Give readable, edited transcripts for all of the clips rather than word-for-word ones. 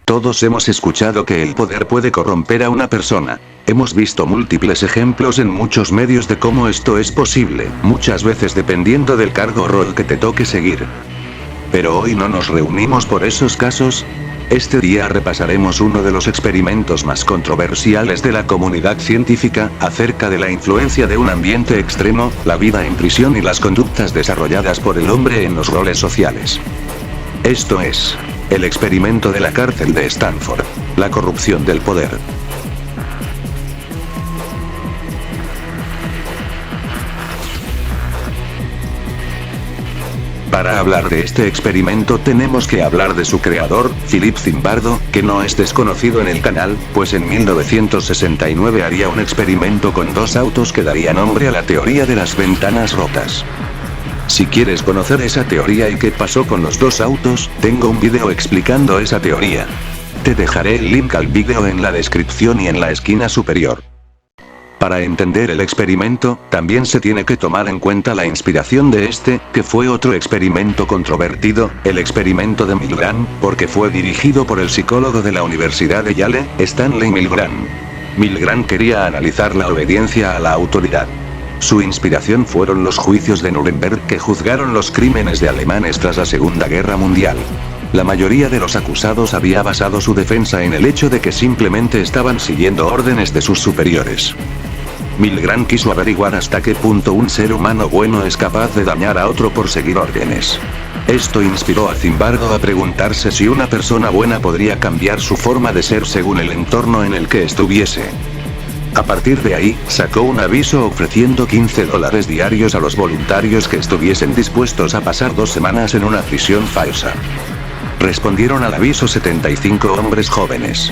Todos hemos escuchado que el poder puede corromper a una persona. Hemos visto múltiples ejemplos en muchos medios de cómo esto es posible, muchas veces dependiendo del cargo o rol que te toque seguir. Pero hoy no nos reunimos por esos casos. Este día repasaremos uno de los experimentos más controversiales de la comunidad científica, acerca de la influencia de un ambiente extremo, la vida en prisión y las conductas desarrolladas por el hombre en los roles sociales. Esto es, el experimento de la cárcel de Stanford, la corrupción del poder. Para hablar de este experimento tenemos que hablar de su creador, Philip Zimbardo, que no es desconocido en el canal, pues en 1969 haría un experimento con 2 autos que daría nombre a la teoría de las ventanas rotas. Si quieres conocer esa teoría y qué pasó con los 2 autos, tengo un video explicando esa teoría. Te dejaré el link al video en la descripción y en la esquina superior. Para entender el experimento, también se tiene que tomar en cuenta la inspiración de este, que fue otro experimento controvertido, el experimento de Milgram, porque fue dirigido por el psicólogo de la Universidad de Yale, Stanley Milgram. Milgram quería analizar la obediencia a la autoridad. Su inspiración fueron los juicios de Nuremberg que juzgaron los crímenes de alemanes tras la Segunda Guerra Mundial. La mayoría de los acusados había basado su defensa en el hecho de que simplemente estaban siguiendo órdenes de sus superiores. Milgram quiso averiguar hasta qué punto un ser humano bueno es capaz de dañar a otro por seguir órdenes. Esto inspiró a Zimbardo a preguntarse si una persona buena podría cambiar su forma de ser según el entorno en el que estuviese. A partir de ahí, sacó un aviso ofreciendo $15 diarios a los voluntarios que estuviesen dispuestos a pasar 2 semanas en una prisión falsa. Respondieron al aviso 75 hombres jóvenes.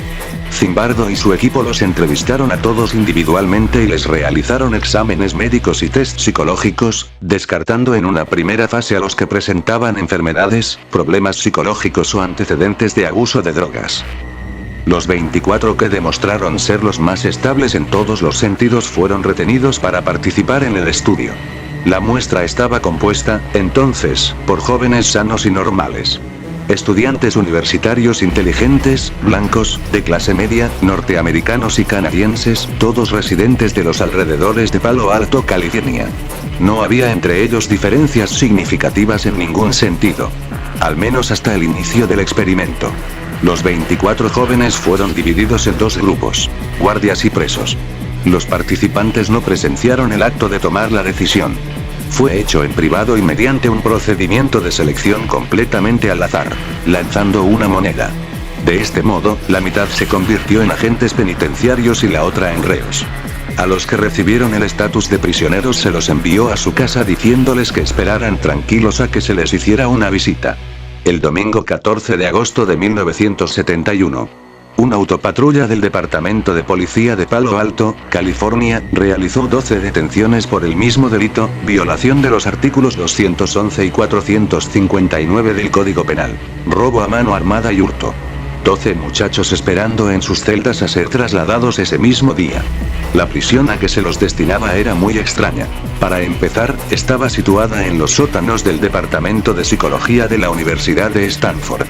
Zimbardo y su equipo los entrevistaron a todos individualmente y les realizaron exámenes médicos y test psicológicos, descartando en una primera fase a los que presentaban enfermedades, problemas psicológicos o antecedentes de abuso de drogas. Los 24 que demostraron ser los más estables en todos los sentidos fueron retenidos para participar en el estudio. La muestra estaba compuesta, entonces, por jóvenes sanos y normales. Estudiantes universitarios inteligentes, blancos, de clase media, norteamericanos y canadienses, todos residentes de los alrededores de Palo Alto, California. No había entre ellos diferencias significativas en ningún sentido. Al menos hasta el inicio del experimento. Los 24 jóvenes fueron divididos en 2 grupos, guardias y presos. Los participantes no presenciaron el acto de tomar la decisión. Fue hecho en privado y mediante un procedimiento de selección completamente al azar, lanzando una moneda. De este modo, la mitad se convirtió en agentes penitenciarios y la otra en reos. A los que recibieron el estatus de prisioneros se los envió a su casa diciéndoles que esperaran tranquilos a que se les hiciera una visita. El domingo 14 de agosto de 1971. Una autopatrulla del Departamento de Policía de Palo Alto, California, realizó 12 detenciones por el mismo delito, violación de los artículos 211 y 459 del Código Penal, robo a mano armada y hurto. 12 muchachos esperando en sus celdas a ser trasladados ese mismo día. La prisión a que se los destinaba era muy extraña. Para empezar, estaba situada en los sótanos del Departamento de Psicología de la Universidad de Stanford.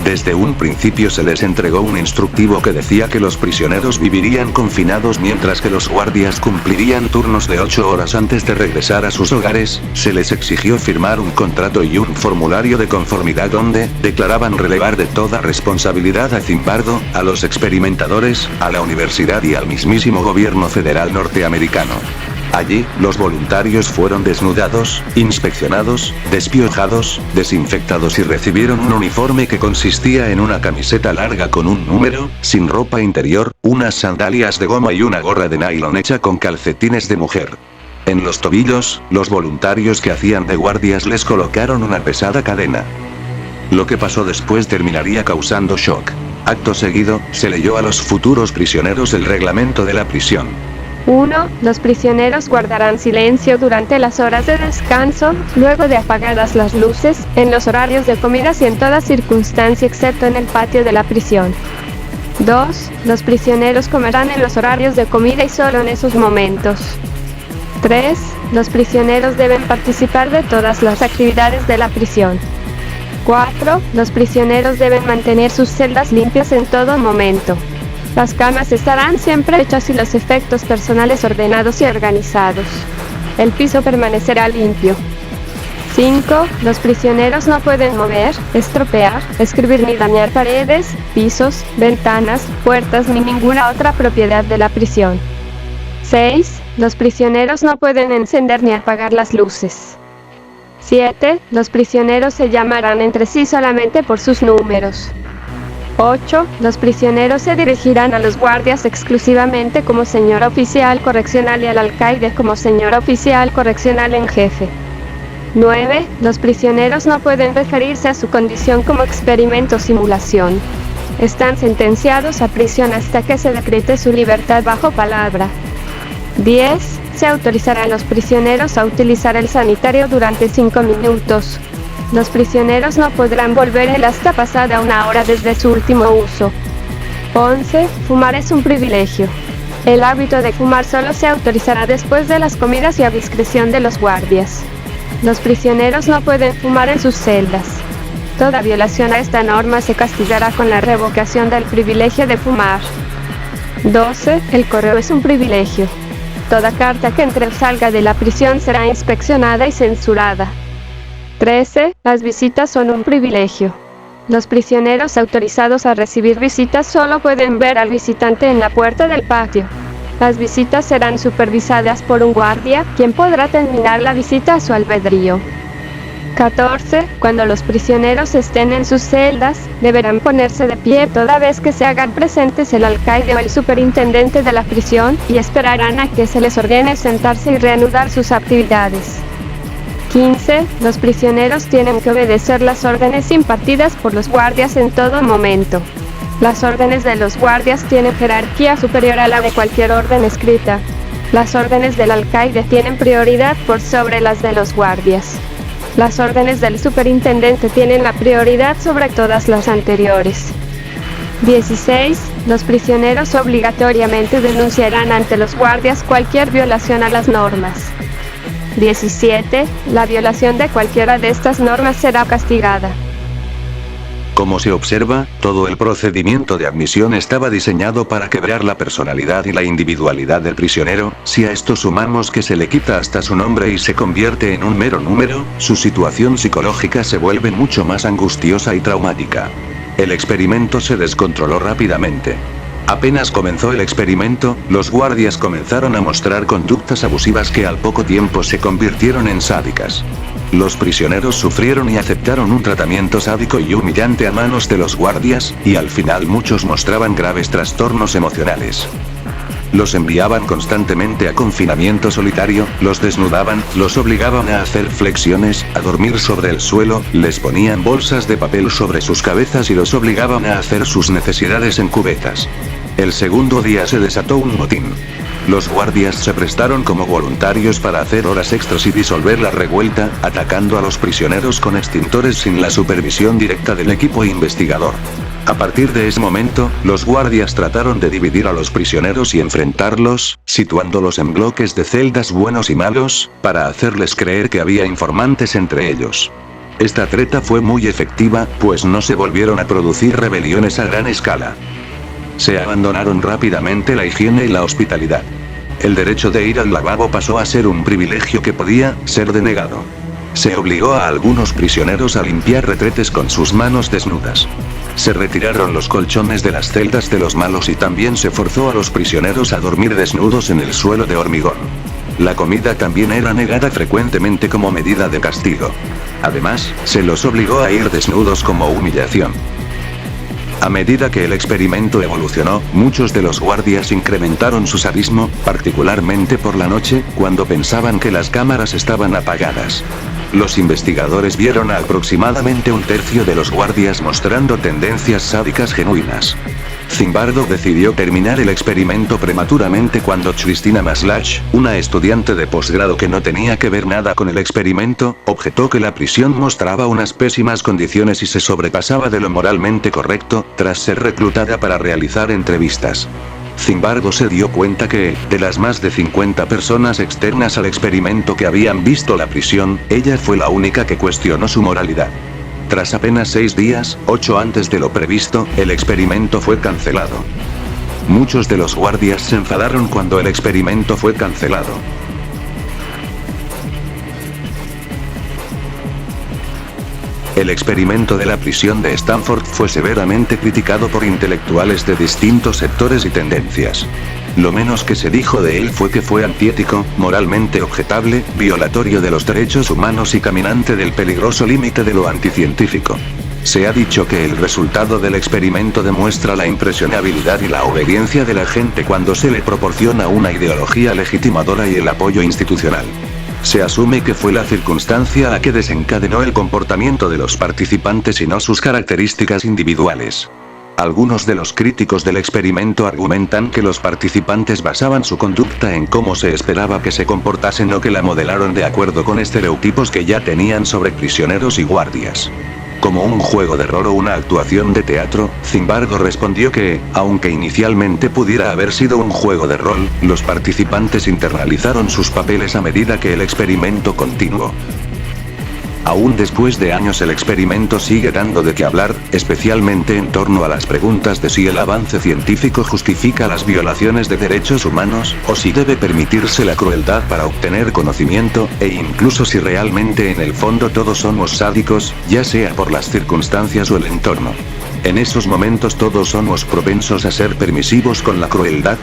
Desde un principio se les entregó un instructivo que decía que los prisioneros vivirían confinados mientras que los guardias cumplirían turnos de 8 horas antes de regresar a sus hogares. Se les exigió firmar un contrato y un formulario de conformidad donde declaraban relevar de toda responsabilidad a Zimbardo, a los experimentadores, a la universidad y al mismísimo gobierno federal norteamericano. Allí, los voluntarios fueron desnudados, inspeccionados, despiojados, desinfectados y recibieron un uniforme que consistía en una camiseta larga con un número, sin ropa interior, unas sandalias de goma y una gorra de nylon hecha con calcetines de mujer. En los tobillos, los voluntarios que hacían de guardias les colocaron una pesada cadena. Lo que pasó después terminaría causando shock. Acto seguido, se leyó a los futuros prisioneros el reglamento de la prisión. 1. Los prisioneros guardarán silencio durante las horas de descanso, luego de apagadas las luces, en los horarios de comidas y en toda circunstancia excepto en el patio de la prisión. 2. Los prisioneros comerán en los horarios de comida y solo en esos momentos. 3. Los prisioneros deben participar de todas las actividades de la prisión. 4. Los prisioneros deben mantener sus celdas limpias en todo momento. Las camas estarán siempre hechas y los efectos personales ordenados y organizados. El piso permanecerá limpio. 5. Los prisioneros no pueden mover, estropear, escribir ni dañar paredes, pisos, ventanas, puertas ni ninguna otra propiedad de la prisión. 6. Los prisioneros no pueden encender ni apagar las luces. 7. Los prisioneros se llamarán entre sí solamente por sus números. 8. Los prisioneros se dirigirán a los guardias exclusivamente como señor oficial correccional y al alcaide como señor oficial correccional en jefe. 9. Los prisioneros no pueden referirse a su condición como experimento o simulación. Están sentenciados a prisión hasta que se decrete su libertad bajo palabra. 10. Se autorizará a los prisioneros a utilizar el sanitario durante 5 minutos. Los prisioneros no podrán volver él hasta pasada 1 hora desde su último uso. 11. Fumar es un privilegio. El hábito de fumar solo se autorizará después de las comidas y a discreción de los guardias. Los prisioneros no pueden fumar en sus celdas. Toda violación a esta norma se castigará con la revocación del privilegio de fumar. 12. El correo es un privilegio. Toda carta que entre o salga de la prisión será inspeccionada y censurada. 13. Las visitas son un privilegio. Los prisioneros autorizados a recibir visitas solo pueden ver al visitante en la puerta del patio. Las visitas serán supervisadas por un guardia, quien podrá terminar la visita a su albedrío. 14. Cuando los prisioneros estén en sus celdas, deberán ponerse de pie toda vez que se hagan presentes el alcaide o el superintendente de la prisión, y esperarán a que se les ordene sentarse y reanudar sus actividades. 15. Los prisioneros tienen que obedecer las órdenes impartidas por los guardias en todo momento. Las órdenes de los guardias tienen jerarquía superior a la de cualquier orden escrita. Las órdenes del alcaide tienen prioridad por sobre las de los guardias. Las órdenes del superintendente tienen la prioridad sobre todas las anteriores. 16. Los prisioneros obligatoriamente denunciarán ante los guardias cualquier violación a las normas. 17. La violación de cualquiera de estas normas será castigada. Como se observa, todo el procedimiento de admisión estaba diseñado para quebrar la personalidad y la individualidad del prisionero. Si a esto sumamos que se le quita hasta su nombre y se convierte en un mero número, su situación psicológica se vuelve mucho más angustiosa y traumática. El experimento se descontroló rápidamente. Apenas comenzó el experimento, los guardias comenzaron a mostrar conductas abusivas que al poco tiempo se convirtieron en sádicas. Los prisioneros sufrieron y aceptaron un tratamiento sádico y humillante a manos de los guardias, y al final muchos mostraban graves trastornos emocionales. Los enviaban constantemente a confinamiento solitario, los desnudaban, los obligaban a hacer flexiones, a dormir sobre el suelo, les ponían bolsas de papel sobre sus cabezas y los obligaban a hacer sus necesidades en cubetas. El segundo día se desató un motín. Los guardias se prestaron como voluntarios para hacer horas extras y disolver la revuelta, atacando a los prisioneros con extintores sin la supervisión directa del equipo investigador. A partir de ese momento, los guardias trataron de dividir a los prisioneros y enfrentarlos, situándolos en bloques de celdas buenos y malos, para hacerles creer que había informantes entre ellos. Esta treta fue muy efectiva, pues no se volvieron a producir rebeliones a gran escala. Se abandonaron rápidamente la higiene y la hospitalidad. El derecho de ir al lavabo pasó a ser un privilegio que podía ser denegado. Se obligó a algunos prisioneros a limpiar retretes con sus manos desnudas. Se retiraron los colchones de las celdas de los malos y también se forzó a los prisioneros a dormir desnudos en el suelo de hormigón. La comida también era negada frecuentemente como medida de castigo. Además, se los obligó a ir desnudos como humillación. A medida que el experimento evolucionó, muchos de los guardias incrementaron su sadismo, particularmente por la noche, cuando pensaban que las cámaras estaban apagadas. Los investigadores vieron a aproximadamente un tercio de los guardias mostrando tendencias sádicas genuinas. Zimbardo decidió terminar el experimento prematuramente cuando Christina Maslach, una estudiante de posgrado que no tenía que ver nada con el experimento, objetó que la prisión mostraba unas pésimas condiciones y se sobrepasaba de lo moralmente correcto, tras ser reclutada para realizar entrevistas. Zimbardo se dio cuenta que, de las más de 50 personas externas al experimento que habían visto la prisión, ella fue la única que cuestionó su moralidad. Tras apenas 6 días, 8 antes de lo previsto, el experimento fue cancelado. Muchos de los guardias se enfadaron cuando el experimento fue cancelado. El experimento de la prisión de Stanford fue severamente criticado por intelectuales de distintos sectores y tendencias. Lo menos que se dijo de él fue que fue antiético, moralmente objetable, violatorio de los derechos humanos y caminante del peligroso límite de lo anticientífico. Se ha dicho que el resultado del experimento demuestra la impresionabilidad y la obediencia de la gente cuando se le proporciona una ideología legitimadora y el apoyo institucional. Se asume que fue la circunstancia la que desencadenó el comportamiento de los participantes y no sus características individuales. Algunos de los críticos del experimento argumentan que los participantes basaban su conducta en cómo se esperaba que se comportasen o que la modelaron de acuerdo con estereotipos que ya tenían sobre prisioneros y guardias. Como un juego de rol o una actuación de teatro, Zimbardo respondió que, aunque inicialmente pudiera haber sido un juego de rol, los participantes internalizaron sus papeles a medida que el experimento continuó. Aún después de años el experimento sigue dando de qué hablar, especialmente en torno a las preguntas de si el avance científico justifica las violaciones de derechos humanos, o si debe permitirse la crueldad para obtener conocimiento, e incluso si realmente en el fondo todos somos sádicos, ya sea por las circunstancias o el entorno. En esos momentos todos somos propensos a ser permisivos con la crueldad,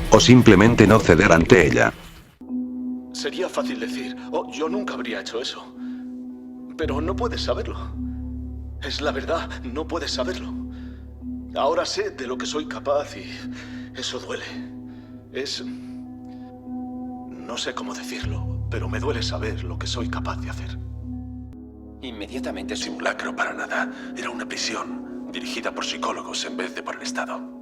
o simplemente no ceder ante ella. Sería fácil decir, oh, yo nunca habría hecho eso. Pero no puedes saberlo. Es la verdad, no puedes saberlo. Ahora sé de lo que soy capaz y eso duele. No sé cómo decirlo, pero me duele saber lo que soy capaz de hacer. Inmediatamente simulacro para nada. Era una prisión, dirigida por psicólogos en vez de por el Estado.